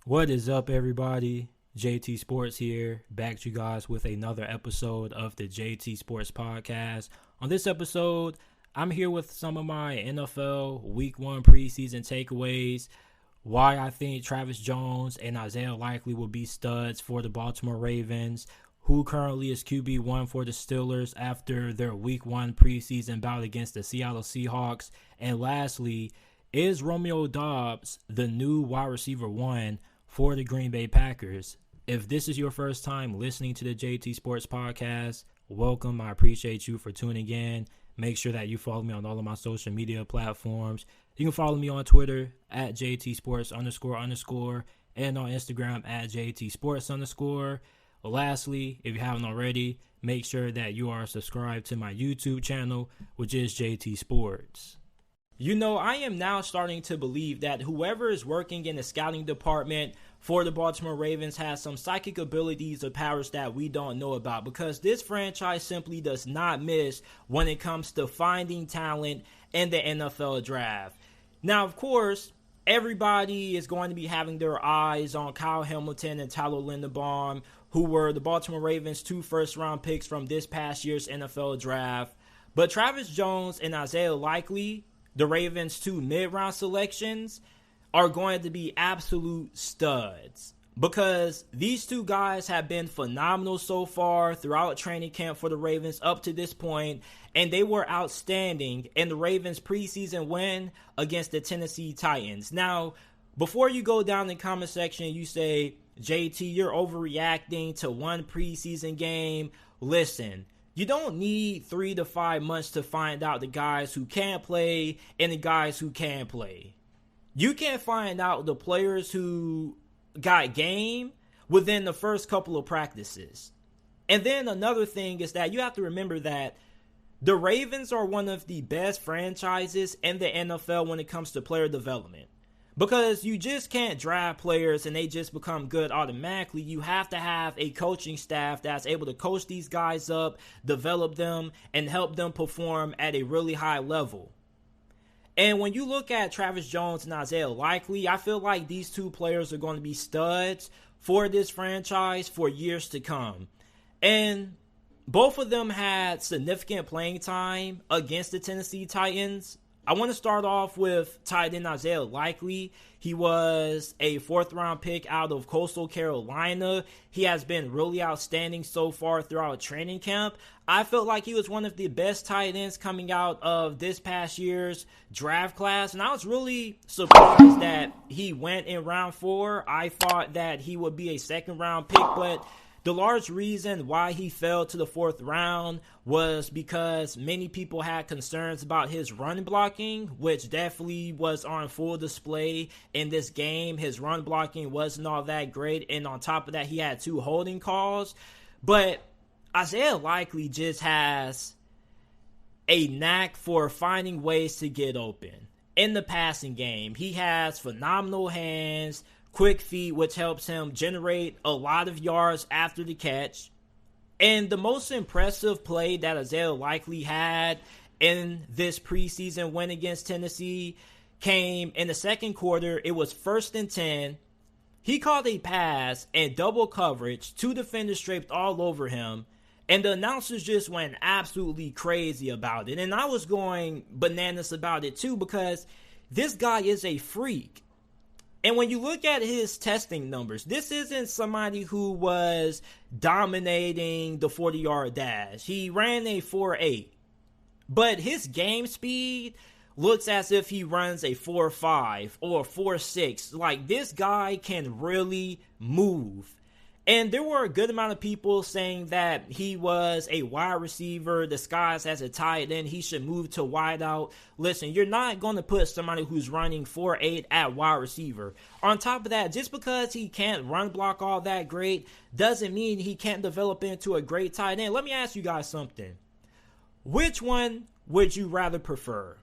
What is up, everybody? JT Sports here, back to you guys with another episode of the JT Sports Podcast. On this episode, I'm here with some of my NFL Week 1 preseason takeaways, why I think Travis Jones and Isaiah Likely will be studs for the Baltimore Ravens, who currently is QB1 for the Steelers after their Week 1 preseason bout against the Seattle Seahawks, and lastly, is Romeo Doubs the new wide receiver 1 for the Green Bay Packers? If this is your first time listening to the JT Sports Podcast, welcome. I appreciate you for tuning in. Make sure that you follow me on all of my social media platforms. You can follow me on Twitter at JT Sports __ and on Instagram at JT Sports _. Lastly, if you haven't already, make sure that you are subscribed to my YouTube channel, which is JT Sports. You know, I am now starting to believe that whoever is working in the scouting department for the Baltimore Ravens has some psychic abilities or powers that we don't know about, because this franchise simply does not miss when it comes to finding talent in the NFL draft. Now, of course, everybody is going to be having their eyes on Kyle Hamilton and Tyler Linderbaum, who were the Baltimore Ravens' 2 first-round picks from this past year's NFL draft. But Travis Jones and Isaiah Likely, the Ravens' 2 mid-round selections, are going to be absolute studs, because these 2 guys have been phenomenal so far throughout training camp for the Ravens up to this point, and they were outstanding in the Ravens' preseason win against the Tennessee Titans. Now, before you go down the comment section, you say, JT, you're overreacting to one preseason game. Listen, you don't need 3 to 5 months to find out the guys who can't play and the guys who can play. You can find out the players who got game within the first couple of practices. And then another thing is that you have to remember that the Ravens are one of the best franchises in the NFL when it comes to player development. Because you just can't draft players and they just become good automatically. You have to have a coaching staff that's able to coach these guys up, develop them, and help them perform at a really high level. And when you look at Travis Jones and Isaiah Likely, I feel like these 2 players are going to be studs for this franchise for years to come. And both of them had significant playing time against the Tennessee Titans. I want to start off with tight end Isaiah Likely. He was a 4th-round pick out of Coastal Carolina. He has been really outstanding so far throughout training camp. I felt like he was one of the best tight ends coming out of this past year's draft class, and I was really surprised that he went in round 4. I thought that he would be a 2nd-round pick, but the large reason why he fell to the 4th round was because many people had concerns about his run blocking, which definitely was on full display in this game. His run blocking wasn't all that great, and on top of that, he had 2 holding calls. But Isaiah Likely just has a knack for finding ways to get open in the passing game. He has phenomenal hands, quick feet, which helps him generate a lot of yards after the catch. And the most impressive play that Isaiah Likely had in this preseason win against Tennessee came in the second quarter. It was 1st and 10. He caught a pass and double coverage. 2 defenders draped all over him. And the announcers just went absolutely crazy about it. And I was going bananas about it too, because this guy is a freak. And when you look at his testing numbers, this isn't somebody who was dominating the 40-yard dash. He ran a 4.8. But his game speed looks as if he runs a 4.5 or a 4.6. Like, this guy can really move. And there were a good amount of people saying that he was a wide receiver disguised as a tight end. He should move to wide out. Listen, you're not going to put somebody who's running 4.8 at wide receiver. On top of that, just because he can't run block all that great doesn't mean he can't develop into a great tight end. Let me ask you guys something. Which one would you rather prefer?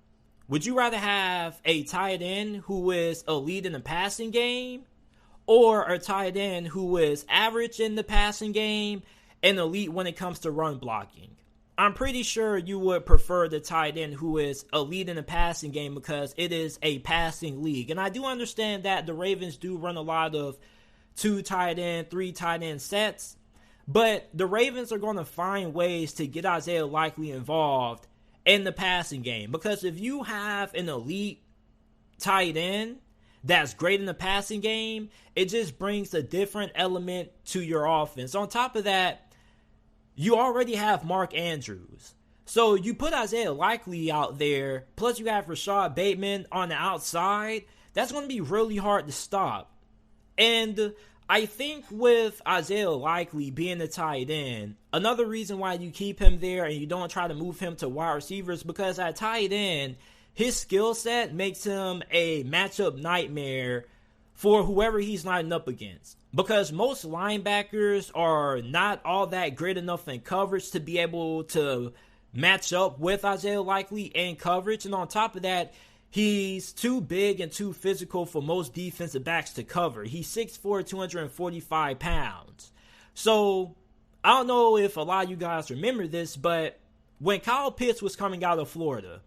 Would you rather have a tight end who is elite in the passing game, or a tight end who is average in the passing game and elite when it comes to run blocking? I'm pretty sure you would prefer the tight end who is elite in the passing game because it is a passing league. And I do understand that the Ravens do run a lot of 2 tight end, 3 tight end sets. But the Ravens are going to find ways to get Isaiah Likely involved in the passing game. Because if you have an elite tight end that's great in the passing game, it just brings a different element to your offense. On top of that, you already have Mark Andrews. So you put Isaiah Likely out there, plus you have Rashad Bateman on the outside. That's going to be really hard to stop. And I think with Isaiah Likely being the tight end, another reason why you keep him there and you don't try to move him to wide receivers, because at tight end, his skill set makes him a matchup nightmare for whoever he's lining up against. Because most linebackers are not all that great enough in coverage to be able to match up with Isaiah Likely in coverage. And on top of that, he's too big and too physical for most defensive backs to cover. He's 6'4", 245 pounds. So, I don't know if a lot of you guys remember this, but when Kyle Pitts was coming out of Florida,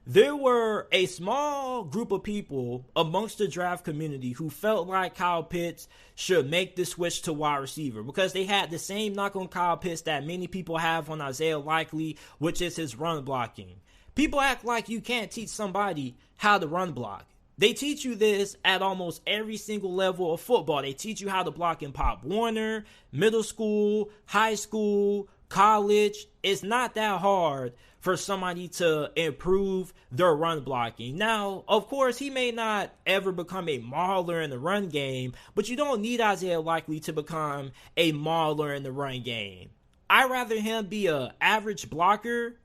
there were a small group of people amongst the draft community who felt like Kyle Pitts should make the switch to wide receiver because they had the same knock on Kyle Pitts that many people have on Isaiah Likely, which is his run blocking. People act like you can't teach somebody how to run block. They teach you this at almost every single level of football. They teach you how to block in Pop Warner, middle school, high school, college. It's not that hard for somebody to improve their run blocking. Now, of course, he may not ever become a mauler in the run game, but you don't need Isaiah Likely to become a mauler in the run game. I'd rather him be an average blocker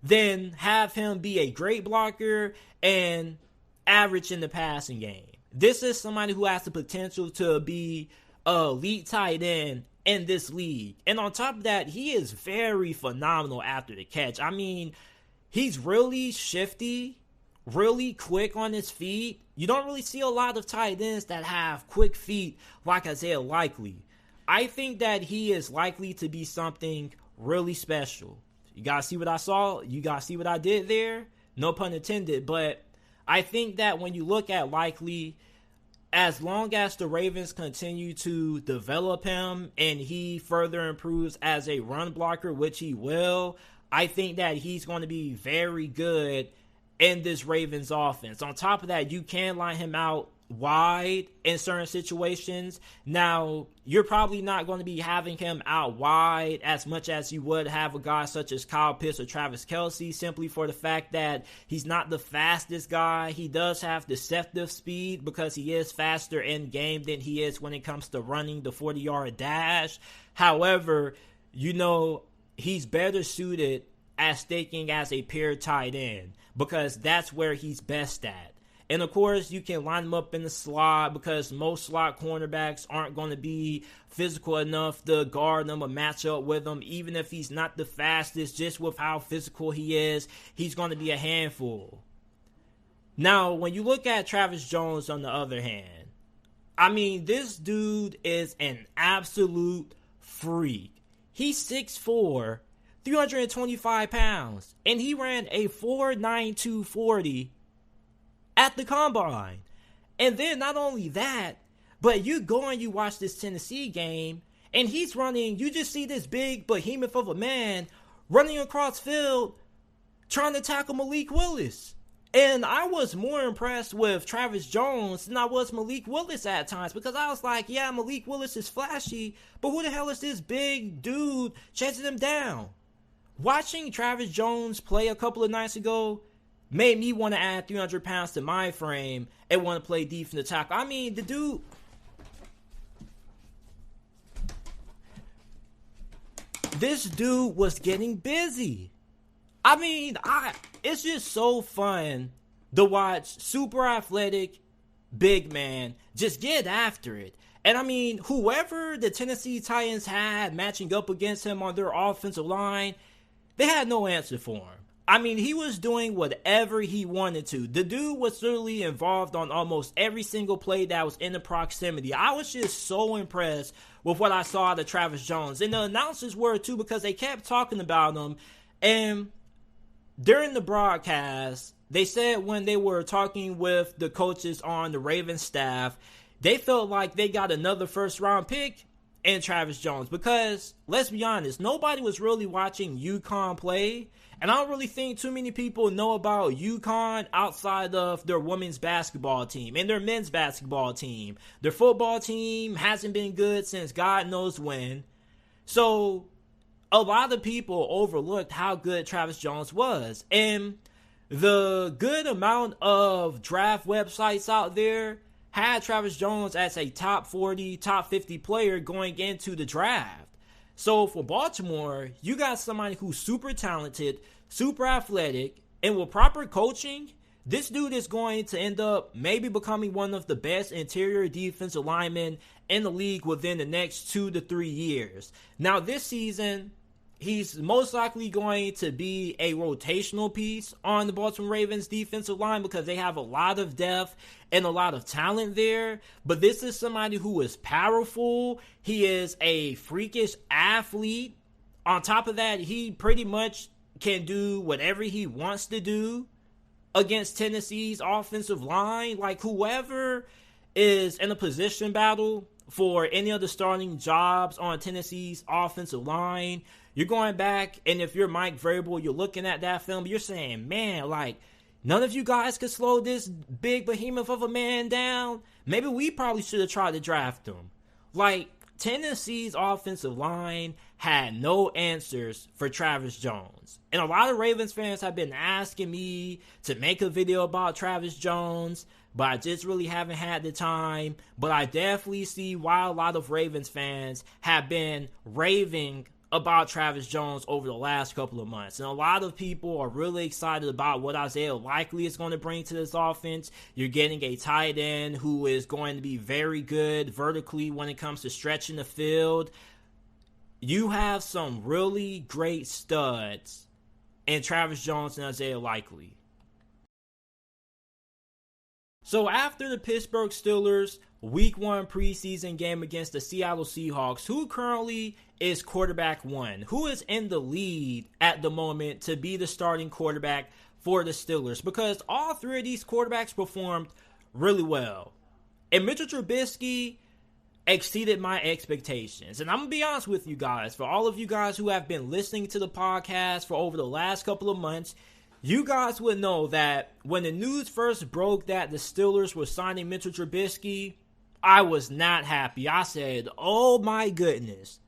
than have him be a great blocker and average in the passing game. This is somebody who has the potential to be an elite tight end in this league. And on top of that, he is very phenomenal after the catch. I mean, he's really shifty, really quick on his feet. You don't really see a lot of tight ends that have quick feet like Isaiah Likely. I think that he is likely to be something really special. You guys see what I saw? You guys see what I did there? No pun intended, but I think that when you look at Likely, as long as the Ravens continue to develop him and he further improves as a run blocker, which he will, I think that he's going to be very good in this Ravens offense. On top of that, you can line him out wide in certain situations. Now, you're probably not going to be having him out wide as much as you would have a guy such as Kyle Pitts or Travis Kelce, simply for the fact that he's not the fastest guy. He does have deceptive speed because he is faster in game than he is when it comes to running the 40-yard dash. However, you know, he's better suited as sticking as a pure tight end because that's where he's best at. And, of course, you can line him up in the slot because most slot cornerbacks aren't going to be physical enough to guard him or match up with him. Even if he's not the fastest, just with how physical he is, he's going to be a handful. Now, when you look at Travis Jones on the other hand, I mean, this dude is an absolute freak. He's 6'4", 325 pounds, and he ran a 4.92 40 at the combine. And then not only that, but you go and you watch this Tennessee game, and he's running, you just see this big behemoth of a man running across field trying to tackle Malik Willis. And I was more impressed with Travis Jones than I was Malik Willis at times, because I was like, yeah, Malik Willis is flashy, but who the hell is this big dude chasing him down? Watching Travis Jones play a couple of nights ago made me want to add 300 pounds to my frame and want to play defensive tackle. I mean, the dude, this dude was getting busy. I mean, it's just so fun to watch super athletic big man just get after it. And I mean, whoever the Tennessee Titans had matching up against him on their offensive line, they had no answer for him. I mean, he was doing whatever he wanted to. The dude was literally involved on almost every single play that was in the proximity. I was just so impressed with what I saw out of Travis Jones. And the announcers were too, because they kept talking about him. And during the broadcast, they said when they were talking with the coaches on the Ravens staff, they felt like they got another first-round pick in Travis Jones. Because, let's be honest, nobody was really watching UConn play. And I don't really think too many people know about UConn outside of their women's basketball team and their men's basketball team. Their football team hasn't been good since God knows when. So a lot of people overlooked how good Travis Jones was. And the good amount of draft websites out there had Travis Jones as a top 40, top 50 player going into the draft. So for Baltimore, you got somebody who's super talented, super athletic, and with proper coaching, this dude is going to end up maybe becoming one of the best interior defensive linemen in the league within the next 2 to 3 years. Now this season, he's most likely going to be a rotational piece on the Baltimore Ravens defensive line because they have a lot of depth and a lot of talent there. But this is somebody who is powerful. He is a freakish athlete. On top of that, he pretty much can do whatever he wants to do against Tennessee's offensive line. Like, whoever is in a position battle for any of the starting jobs on Tennessee's offensive line, you're going back, and if you're Mike Vrabel, you're looking at that film, you're saying, man, like, none of you guys could slow this big behemoth of a man down. Maybe we probably should have tried to draft him. Like, Tennessee's offensive line had no answers for Travis Jones. And a lot of Ravens fans have been asking me to make a video about Travis Jones, but I just really haven't had the time. But I definitely see why a lot of Ravens fans have been raving about Travis Jones over the last couple of months. And a lot of people are really excited about what Isaiah Likely is going to bring to this offense. You're getting a tight end who is going to be very good vertically when it comes to stretching the field. You have some really great studs in Travis Jones and Isaiah Likely. So after the Pittsburgh Steelers Week 1 preseason game against the Seattle Seahawks, who currently is quarterback one? Who is in the lead at the moment to be the starting quarterback for the Steelers? Because all three of these quarterbacks performed really well. And Mitchell Trubisky exceeded my expectations. And I'm going to be honest with you guys. For all of you guys who have been listening to the podcast for over the last couple of months, you guys would know that when the news first broke that the Steelers were signing Mitchell Trubisky, I was not happy. I said, oh my goodness,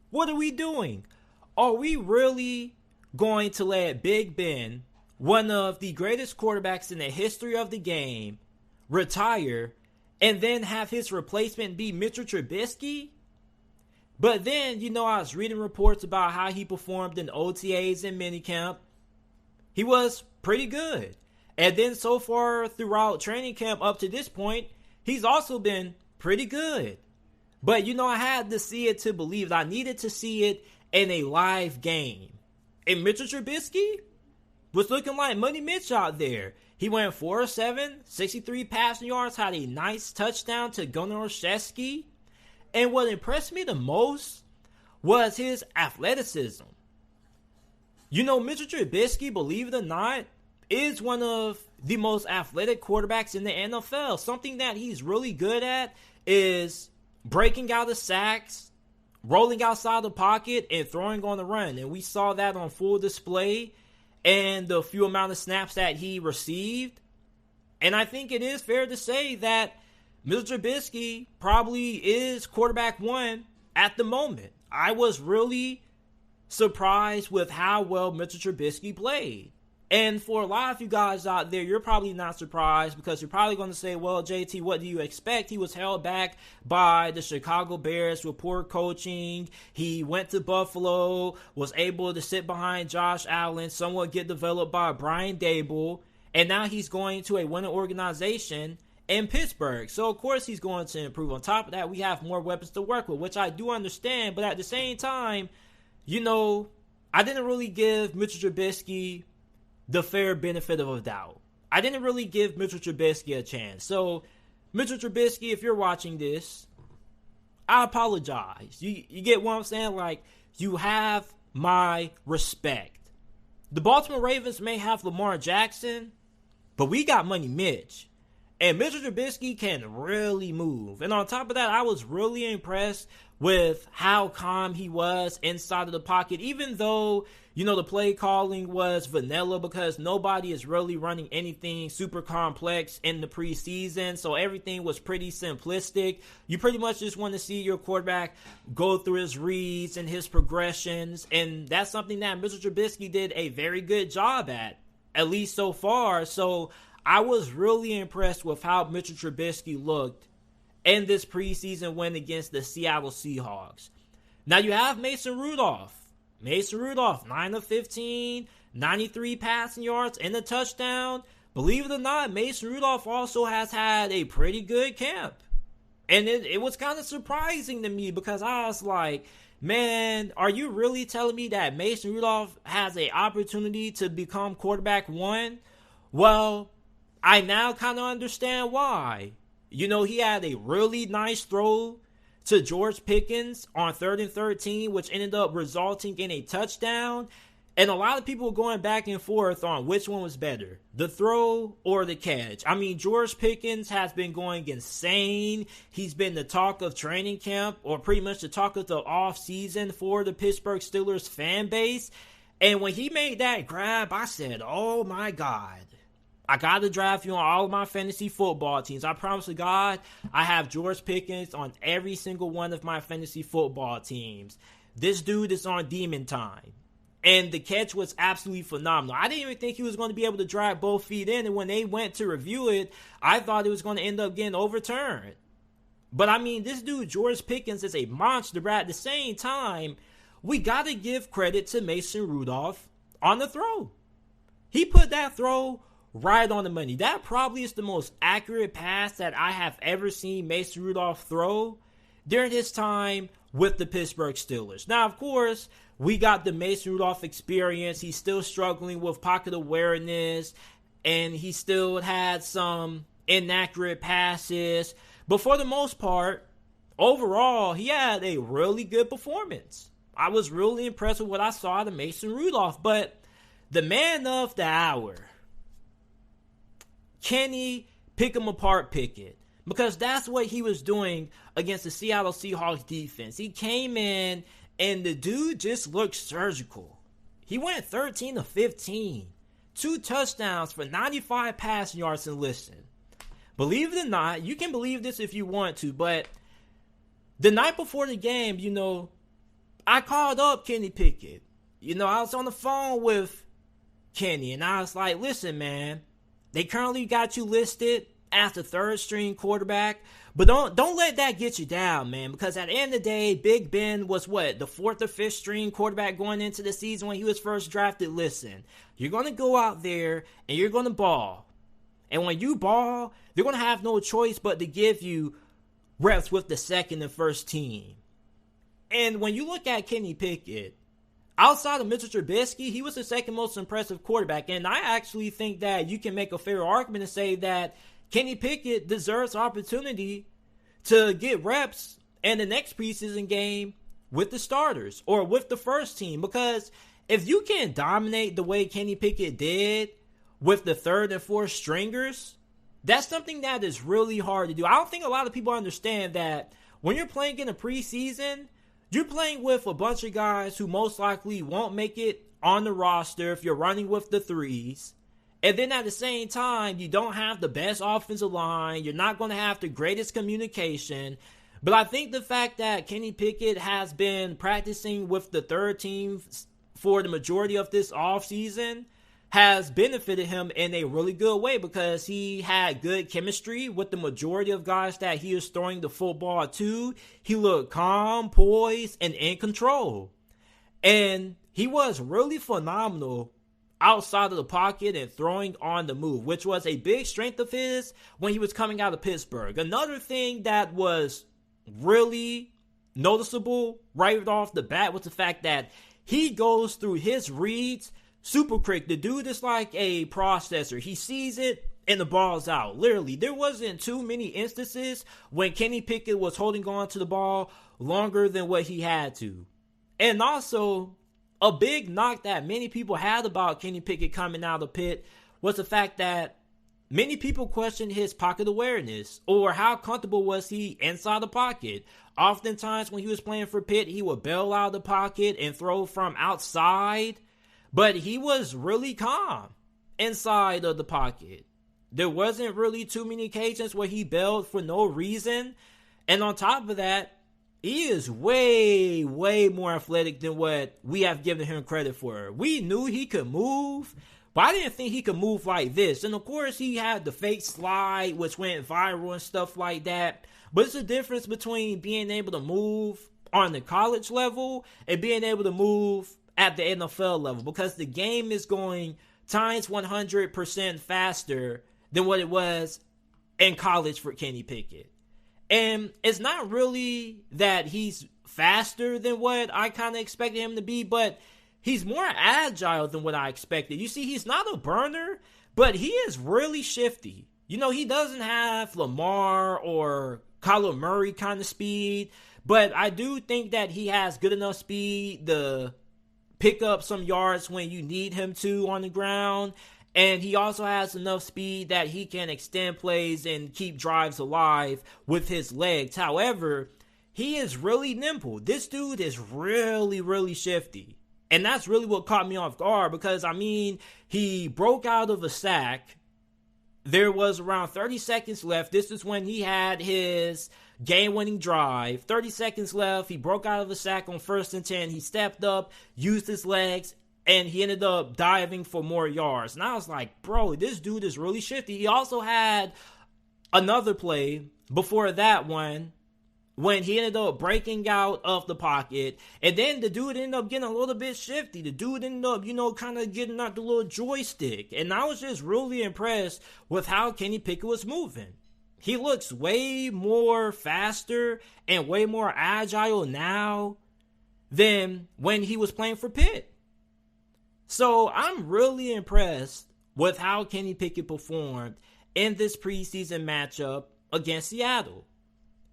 what are we doing? Are we really going to let Big Ben, one of the greatest quarterbacks in the history of the game, retire and then have his replacement be Mitchell Trubisky? But then, I was reading reports about how he performed in OTAs and minicamp. He was pretty good. And then so far throughout training camp up to this point, he's also been pretty good. But, I had to see it to believe it. I needed to see it in a live game. And Mitchell Trubisky was looking like Money Mitch out there. He went 4-7, 63 passing yards, had a nice touchdown to Gunnar Olszewski. And what impressed me the most was his athleticism. Mitchell Trubisky, believe it or not, is one of the most athletic quarterbacks in the NFL. Something that he's really good at is breaking out of sacks, rolling outside the pocket, and throwing on the run. And we saw that on full display in the few amount of snaps that he received. And I think it is fair to say that Mitchell Trubisky probably is quarterback one at the moment. I was really surprised with how well Mitchell Trubisky played. And for a lot of you guys out there, you're probably not surprised because you're probably going to say, well, JT, what do you expect? He was held back by the Chicago Bears with poor coaching. He went to Buffalo, was able to sit behind Josh Allen, somewhat get developed by Brian Daboll, and now he's going to a winning organization in Pittsburgh. So, of course, he's going to improve. On top of that, we have more weapons to work with, which I do understand. But at the same time, I didn't really give Mitchell Trubisky the fair benefit of a doubt. I didn't really give Mitchell Trubisky a chance. So, Mitchell Trubisky, if you're watching this, I apologize. You get what I'm saying? Like, you have my respect. The Baltimore Ravens may have Lamar Jackson, but we got Money Mitch. And Mitchell Trubisky can really move. And on top of that, I was really impressed with how calm he was inside of the pocket, even though, the play calling was vanilla because nobody is really running anything super complex in the preseason. So everything was pretty simplistic. You pretty much just want to see your quarterback go through his reads and his progressions. And that's something that Mitchell Trubisky did a very good job at least so far. So I was really impressed with how Mitchell Trubisky looked in this preseason win against the Seattle Seahawks. Now you have Mason Rudolph. 9 of 15, 93 passing yards and a touchdown. Believe it or not, Mason Rudolph also has had a pretty good camp. And it was kind of surprising to me because I was like, man, are you really telling me that Mason Rudolph has an opportunity to become quarterback one? Well, I now kind of understand why. He had a really nice throw to George Pickens on 3rd and 13, which ended up resulting in a touchdown. And a lot of people were going back and forth on which one was better, the throw or the catch. I mean, George Pickens has been going insane. He's been the talk of training camp, or pretty much the talk of the offseason for the Pittsburgh Steelers fan base. And when he made that grab, I said, oh my God. I got to draft you on all of my fantasy football teams. I promise to God, I have George Pickens on every single one of my fantasy football teams. This dude is on demon time. And the catch was absolutely phenomenal. I didn't even think he was going to be able to drive both feet in. And when they went to review it, I thought it was going to end up getting overturned. But I mean, this dude, George Pickens, is a monster. But at the same time, we got to give credit to Mason Rudolph on the throw. He put that throw right on the money. That probably is the most accurate pass that I have ever seen Mason Rudolph throw during his time with the Pittsburgh Steelers. Now, of course, we got the Mason Rudolph experience. He's still struggling with pocket awareness, and he still had some inaccurate passes. But for the most part, overall, he had a really good performance. I was really impressed with what I saw out of Mason Rudolph. But the man of the hour, Kenny Pickett, because that's what he was doing against the Seattle Seahawks defense. He came in and the dude just looked surgical. He went 13 of 15, 2 touchdowns for 95 passing yards. And listen, believe it or not, you can believe this if you want to, but the night before the game, I called up Kenny Pickett. I was on the phone with Kenny and I was like, listen, man, they currently got you listed as the 3rd string quarterback, but don't let that get you down, man, because at the end of the day, Big Ben was the 4th or 5th string quarterback going into the season when he was first drafted. Listen, you're going to go out there and you're going to ball. And when you ball, they're going to have no choice but to give you reps with the 2nd and 1st team. And when you look at Kenny Pickett, outside of Mitchell Trubisky, he was the 2nd most impressive quarterback. And I actually think that you can make a fair argument and say that Kenny Pickett deserves opportunity to get reps in the next preseason game with the starters or with the first team. Because if you can dominate the way Kenny Pickett did with the 3rd and 4th stringers, that's something that is really hard to do. I don't think a lot of people understand that when you're playing in a preseason, you're playing with a bunch of guys who most likely won't make it on the roster if you're running with the 3s. And then at the same time, you don't have the best offensive line. You're not going to have the greatest communication. But I think the fact that Kenny Pickett has been practicing with the 3rd team for the majority of this offseason has benefited him in a really good way because he had good chemistry with the majority of guys that he is throwing the football to. He looked calm, poised, and in control. And he was really phenomenal outside of the pocket and throwing on the move, which was a big strength of his when he was coming out of Pittsburgh. Another thing that was really noticeable right off the bat was the fact that he goes through his reads super quick. The dude is like a processor. He sees it and the ball's out. Literally, there wasn't too many instances when Kenny Pickett was holding on to the ball longer than what he had to. And also, a big knock that many people had about Kenny Pickett coming out of the pit was the fact that many people questioned his pocket awareness, or how comfortable was he inside the pocket. Oftentimes when he was playing for Pitt, he would bail out of the pocket and throw from outside, but he was really calm inside of the pocket. There wasn't really too many occasions where he bailed for no reason. And on top of that, he is way, way more athletic than what we have given him credit for. We knew he could move, but I didn't think he could move like this. And of course, he had the fake slide, which went viral and stuff like that. But it's a difference between being able to move on the college level and being able to move at the NFL level, because the game is going times 100% faster than what it was in college for Kenny Pickett. And it's not really that he's faster than what I kind of expected him to be, but he's more agile than what I expected. You see, he's not a burner, but he is really shifty. You know, he doesn't have Lamar or Kyler Murray kind of speed, but I do think that he has good enough speed to pick up some yards when you need him to on the ground. And he also has enough speed that he can extend plays and keep drives alive with his legs. However, he is really nimble. This dude is really, really shifty. And that's really what caught me off guard, because, I mean, he broke out of a sack. There was around 30 seconds left. This is when he had his game-winning drive. 30 seconds left. He broke out of a sack on 1st and 10. He stepped up, used his legs, and he ended up diving for more yards. And I was like, bro, this dude is really shifty. He also had another play before that one when he ended up breaking out of the pocket. And then the dude ended up getting a little bit shifty. The dude ended up, kind of getting out the little joystick. And I was just really impressed with how Kenny Pickett was moving. He looks way more faster and way more agile now than when he was playing for Pitt. So I'm really impressed with how Kenny Pickett performed in this preseason matchup against Seattle.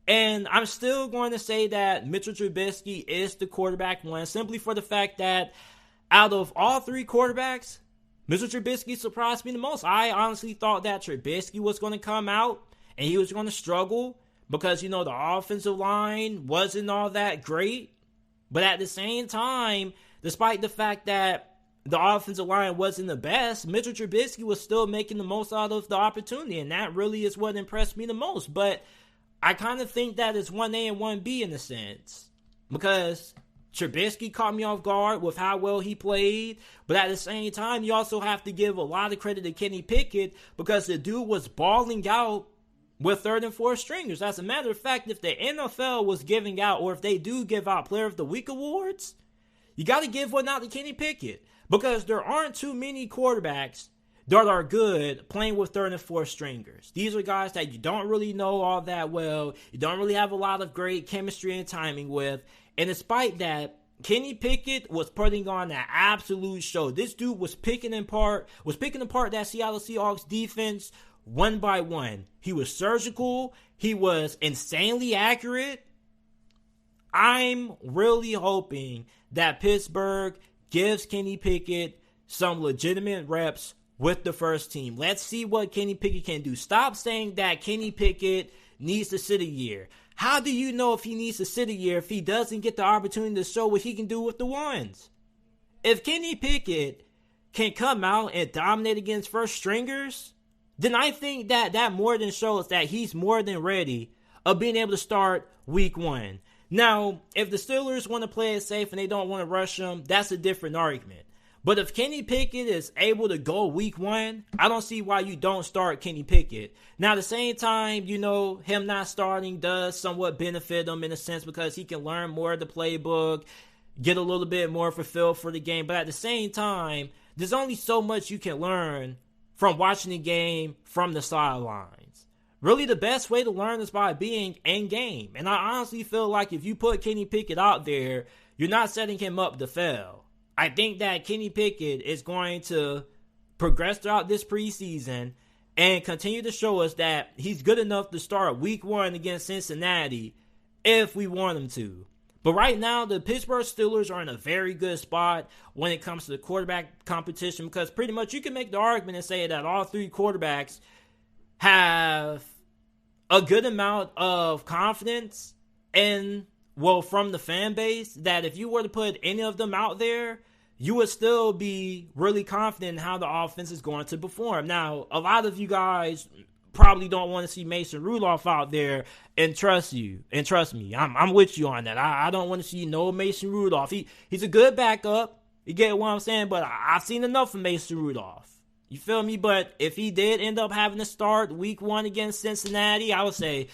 And I'm still going to say that Mitchell Trubisky is the quarterback one, simply for the fact that out of all three quarterbacks, Mitchell Trubisky surprised me the most. I honestly thought that Trubisky was going to come out and he was going to struggle because, the offensive line wasn't all that great. But at the same time, despite the fact that the offensive line wasn't the best, Mitchell Trubisky was still making the most out of the opportunity, and that really is what impressed me the most. But I kind of think that it's 1A and 1B in a sense, because Trubisky caught me off guard with how well he played, but at the same time, you also have to give a lot of credit to Kenny Pickett, because the dude was balling out with 3rd and 4th stringers. As a matter of fact, if the NFL was giving out, or if they do give out Player of the Week awards, you got to give one out to Kenny Pickett. Because there aren't too many quarterbacks that are good playing with 3rd and 4th stringers. These are guys that you don't really know all that well. You don't really have a lot of great chemistry and timing with. And despite that, Kenny Pickett was putting on an absolute show. This dude was picking apart that Seattle Seahawks defense one by one. He was surgical. He was insanely accurate. I'm really hoping that Pittsburgh gives Kenny Pickett some legitimate reps with the first team. Let's see what Kenny Pickett can do. Stop saying that Kenny Pickett needs to sit a year. How do you know if he needs to sit a year if he doesn't get the opportunity to show what he can do with the ones? If Kenny Pickett can come out and dominate against first stringers, then I think that more than shows that he's more than ready of being able to start week 1. Now, if the Steelers want to play it safe and they don't want to rush him, that's a different argument. But if Kenny Pickett is able to go week 1, I don't see why you don't start Kenny Pickett. Now, at the same time, him not starting does somewhat benefit him in a sense, because he can learn more of the playbook, get a little bit more of a feel for the game. But at the same time, there's only so much you can learn from watching the game from the sidelines. Really, the best way to learn is by being in game. And I honestly feel like if you put Kenny Pickett out there, you're not setting him up to fail. I think that Kenny Pickett is going to progress throughout this preseason and continue to show us that he's good enough to start week 1 against Cincinnati if we want him to. But right now, the Pittsburgh Steelers are in a very good spot when it comes to the quarterback competition, because pretty much you can make the argument and say that all 3 quarterbacks have a good amount of confidence and, well, from the fan base, that if you were to put any of them out there, you would still be really confident in how the offense is going to perform. Now, a lot of you guys probably don't want to see Mason Rudolph out there, and trust me, I'm with you on that. I don't want to see no Mason Rudolph. He's a good backup. You get what I'm saying? But I've seen enough of Mason Rudolph. You feel me? But if he did end up having to start week 1 against Cincinnati, I would say,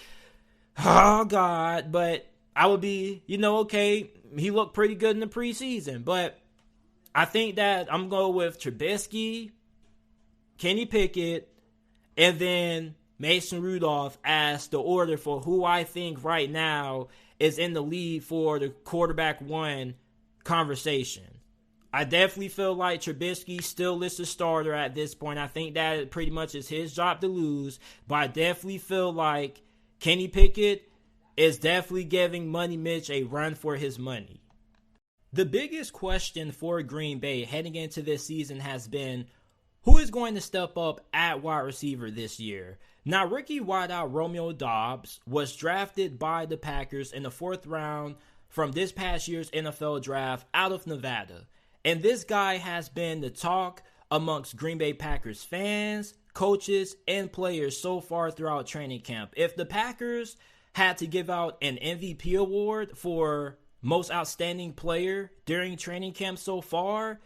oh, God. But I would be, okay, he looked pretty good in the preseason. But I think that I'm going with Trubisky, Kenny Pickett, and then Mason Rudolph as the order for who I think right now is in the lead for the quarterback 1 conversation. I definitely feel like Trubisky still is the starter at this point. I think that pretty much is his job to lose. But I definitely feel like Kenny Pickett is definitely giving Money Mitch a run for his money. The biggest question for Green Bay heading into this season has been, who is going to step up at wide receiver this year? Now, rookie wideout Romeo Doubs was drafted by the Packers in the 4th round from this past year's NFL draft out of Nevada. And this guy has been the talk amongst Green Bay Packers fans, coaches, and players so far throughout training camp. If the Packers had to give out an MVP award for most outstanding player during training camp so far,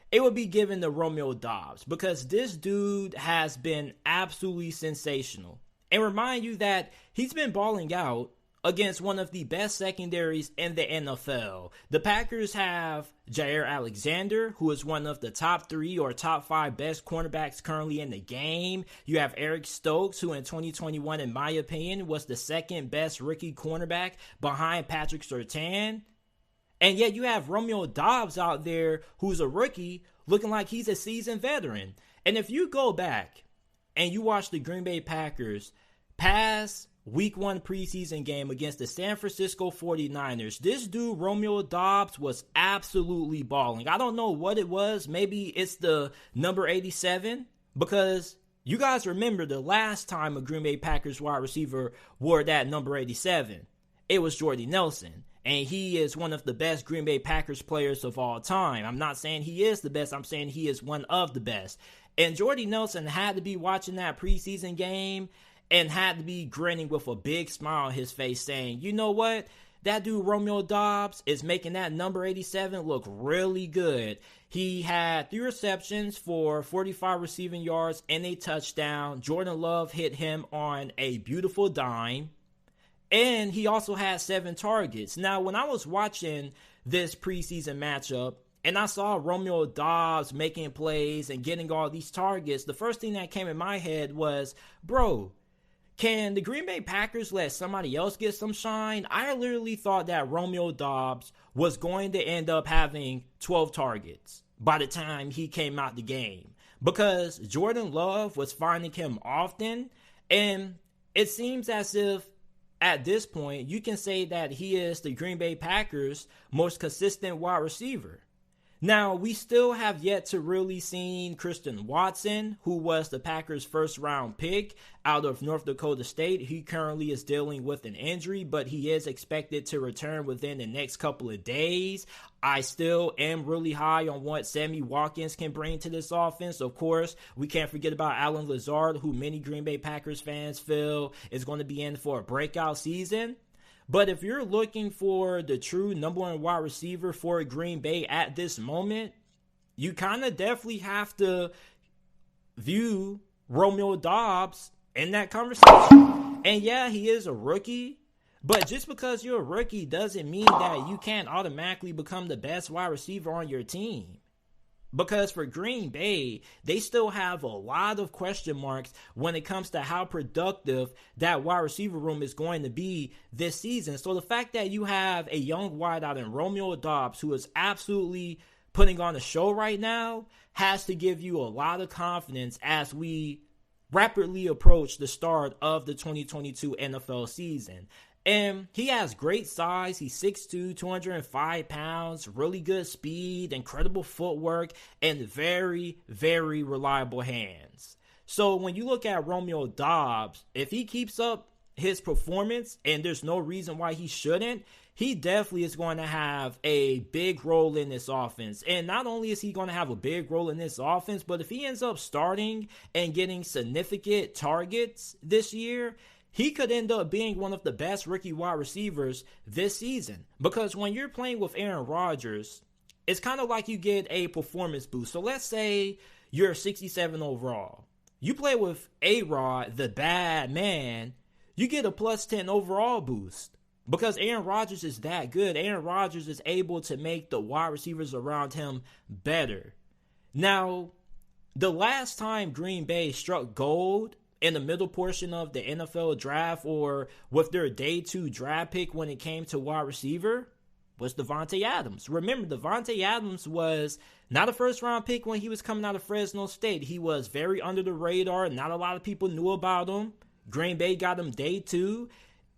it would be given to Romeo Doubs, because this dude has been absolutely sensational. And remind you that he's been balling out against one of the best secondaries in the NFL. The Packers have Jair Alexander, who is one of the top 3 or top 5 best cornerbacks currently in the game. You have Eric Stokes, who in 2021, in my opinion, was the 2nd best rookie cornerback behind Patrick Surtain. And yet you have Romeo Doubs out there, who's a rookie, looking like he's a seasoned veteran. And if you go back and you watch the Green Bay Packers pass week 1 preseason game against the San Francisco 49ers, this dude, Romeo Doubs, was absolutely balling. I don't know what it was. Maybe it's the number 87, because you guys remember the last time a Green Bay Packers wide receiver wore that number 87. It was Jordy Nelson. And he is one of the best Green Bay Packers players of all time. I'm not saying he is the best. I'm saying he is one of the best. And Jordy Nelson had to be watching that preseason game and had to be grinning with a big smile on his face, saying, you know what? That dude Romeo Doubs is making that number 87 look really good. He had 3 receptions for 45 receiving yards and a touchdown. Jordan Love hit him on a beautiful dime. And he also had 7 targets. Now, when I was watching this preseason matchup and I saw Romeo Doubs making plays and getting all these targets, the first thing that came in my head was, bro, can the Green Bay Packers let somebody else get some shine? I literally thought that Romeo Doubs was going to end up having 12 targets by the time he came out the game, because Jordan Love was finding him often. And it seems as if at this point, you can say that he is the Green Bay Packers' most consistent wide receiver. Now, we still have yet to really see Christian Watson, who was the Packers' 1st round pick out of North Dakota State. He currently is dealing with an injury, but he is expected to return within the next couple of days. I still am really high on what Sammy Watkins can bring to this offense. Of course, we can't forget about Allen Lazard, who many Green Bay Packers fans feel is going to be in for a breakout season. But if you're looking for the true number 1 wide receiver for Green Bay at this moment, you kind of definitely have to view Romeo Doubs in that conversation. And yeah, he is a rookie, but just because you're a rookie doesn't mean that you can't automatically become the best wide receiver on your team. Because for Green Bay, they still have a lot of question marks when it comes to how productive that wide receiver room is going to be this season. So the fact that you have a young wideout in Romeo Doubs, who is absolutely putting on a show right now has to give you a lot of confidence as we rapidly approach the start of the 2022 NFL season. And he has great size. He's 6'2", 205 pounds, really good speed, incredible footwork, and very, very reliable hands. So when you look at Romeo Doubs, if he keeps up his performance, and there's no reason why he shouldn't, he definitely is going to have a big role in this offense. And not only is he going to have a big role in this offense, but if he ends up starting and getting significant targets this year, he could end up being one of the best rookie wide receivers this season. Because when you're playing with Aaron Rodgers, it's kind of like you get a performance boost. So let's say you're 67 overall. You play with A-Rod, the bad man, you get a plus 10 overall boost. Because Aaron Rodgers is that good. Aaron Rodgers is able to make the wide receivers around him better. Now, the last time Green Bay struck gold in the middle portion of the NFL draft or with their day 2 draft pick when it came to wide receiver was Davante Adams. Remember, Davante Adams was not a first round pick when he was coming out of Fresno State. He was very under the radar. Not a lot of people knew about him. Green Bay got him day 2.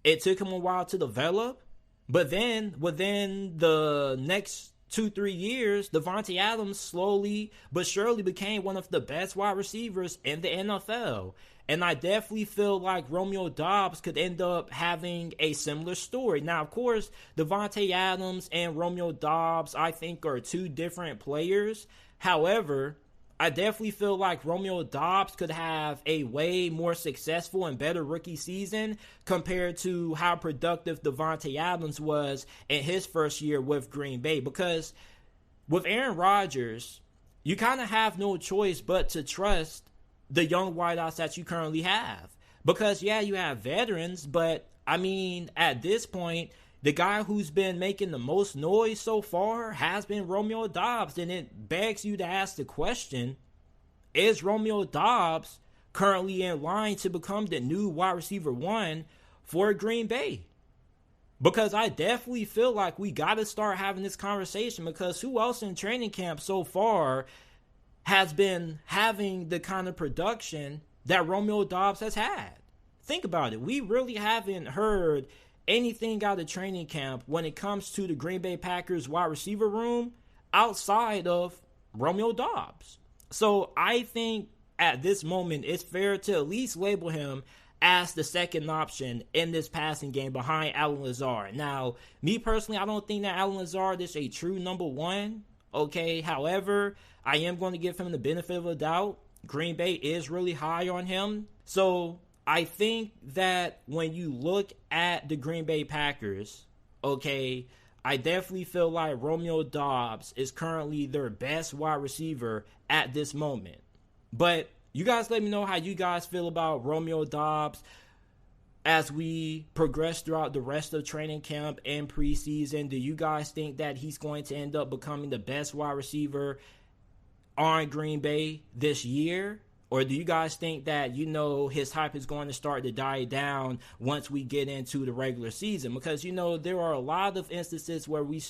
It took him a while to develop. But then within the next 2-3 years, Davante Adams slowly but surely became one of the best wide receivers in the NFL. And I definitely feel like Romeo Doubs could end up having a similar story. Now, of course, Davante Adams and Romeo Doubs, I think, are two different players. However, I definitely feel like Romeo Doubs could have a way more successful and better rookie season compared to how productive Davante Adams was in his first year with Green Bay. Because with Aaron Rodgers, you kind of have no choice but to trust the young wideouts that you currently have. Because, yeah, you have veterans, but, I mean, at this point, the guy who's been making the most noise so far has been Romeo Doubs. And it begs you to ask the question, is Romeo Doubs currently in line to become the new wide receiver 1 for Green Bay? Because I definitely feel like we got to start having this conversation, because who else in training camp so far has been having the kind of production that Romeo Doubs has had? Think about it. We really haven't heard anything out of training camp when it comes to the Green Bay Packers wide receiver room outside of Romeo Doubs. So I think at this moment it's fair to at least label him as the second option in this passing game behind Allen Lazard. Now, me personally, I don't think that Allen Lazard is a true number 1. Okay, however, I am going to give him the benefit of the doubt. Green Bay is really high on him. So I think that when you look at the Green Bay Packers, okay, I definitely feel like Romeo Doubs is currently their best wide receiver at this moment. But you guys let me know how you guys feel about Romeo Doubs as we progress throughout the rest of training camp and preseason. Do you guys think that he's going to end up becoming the best wide receiver on Green Bay this year? Or do you guys think that, you know, his hype is going to start to die down once we get into the regular season? Because, you know, there are a lot of instances where we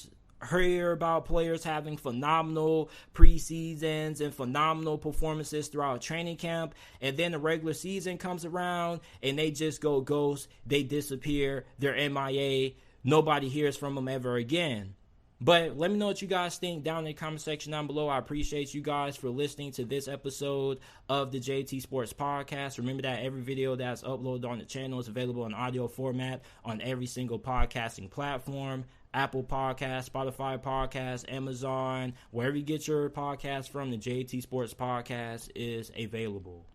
hear about players having phenomenal preseasons and phenomenal performances throughout training camp, and then the regular season comes around and they just go ghost, they disappear, they're MIA, nobody hears from them ever again. But let me know what you guys think down in the comment section down below. I appreciate you guys for listening to this episode of the JT Sports Podcast. Remember that every video that's uploaded on the channel is available in audio format on every single podcasting platform. Apple Podcasts, Spotify Podcasts, Amazon, wherever you get your podcast from, the JT Sports Podcast is available.